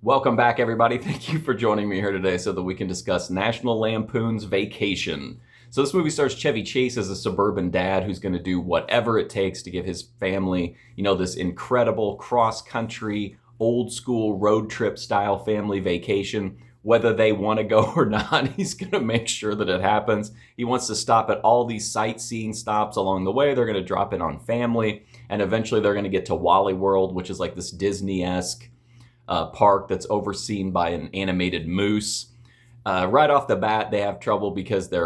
Welcome back, everybody. Thank you for joining me here today so that we can discuss National Lampoon's Vacation. So this movie stars Chevy Chase as a suburban dad who's going to do whatever it takes to give his family, this incredible cross-country, old-school road trip style family vacation. Whether they want to go or not, he's going to make sure that it happens. He wants to stop at all these sightseeing stops along the way. They're going to drop in on family, and eventually they're going to get to Wally World, which is like this Disney-esque park that's overseen by an animated moose. Right off the bat, they have trouble because they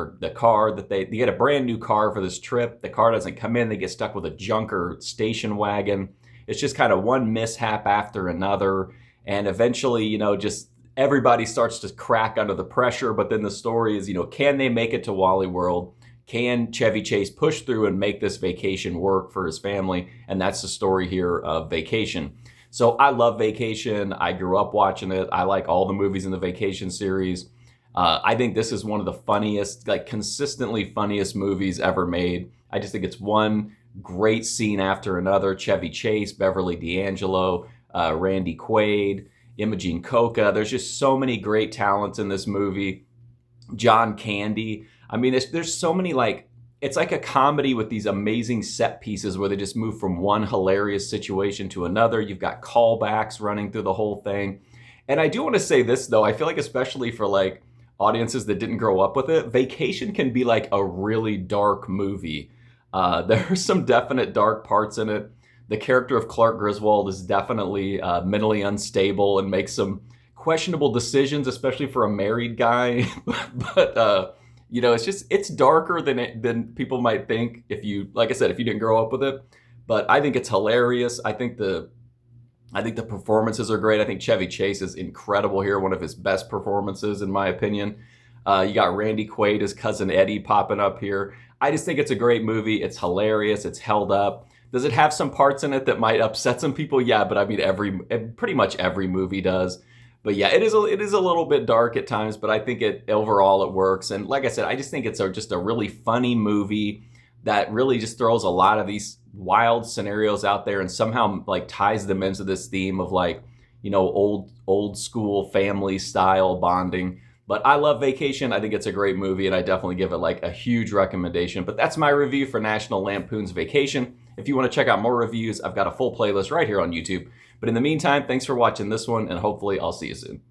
get a brand new car for this trip. The car doesn't come in. They get stuck with a junker station wagon. It's just kind of one mishap after another. And eventually, just everybody starts to crack under the pressure. But then the story is, can they make it to Wally World? Can Chevy Chase push through and make this vacation work for his family? And that's the story here of Vacation. So I love Vacation. I grew up watching it. I like all the movies in the Vacation series. I think this is one of the funniest, consistently funniest movies ever made. I just think it's one great scene after another. Chevy Chase, Beverly D'Angelo, Randy Quaid, Imogen Coca. There's just so many great talents in this movie. John Candy. I mean, there's so many it's like a comedy with these amazing set pieces where they just move from one hilarious situation to another. You've got callbacks running through the whole thing. And I do want to say this, though. I feel like especially for audiences that didn't grow up with it, Vacation can be like a really dark movie. There are some definite dark parts in it. The character of Clark Griswold is definitely mentally unstable and makes some questionable decisions, especially for a married guy. but it's darker than people might think if you, like I said, if you didn't grow up with it. But I think it's hilarious. I think the performances are great. I think Chevy Chase is incredible here, one of his best performances in my opinion. You got Randy Quaid as Cousin Eddie popping up here. I just think it's a great movie. It's hilarious. It's held up. Does it have some parts in it that might upset some people? Yeah, but I mean pretty much every movie does. But yeah, it is a little bit dark at times, but I think overall it works. And like I said, I just think it's just a really funny movie that really just throws a lot of these wild scenarios out there and somehow ties them into this theme of old school family style bonding. But I love Vacation. I think it's a great movie, and I definitely give it a huge recommendation. But that's my review for National Lampoon's Vacation. If you want to check out more reviews, I've got a full playlist right here on YouTube. But in the meantime, thanks for watching this one, and hopefully I'll see you soon.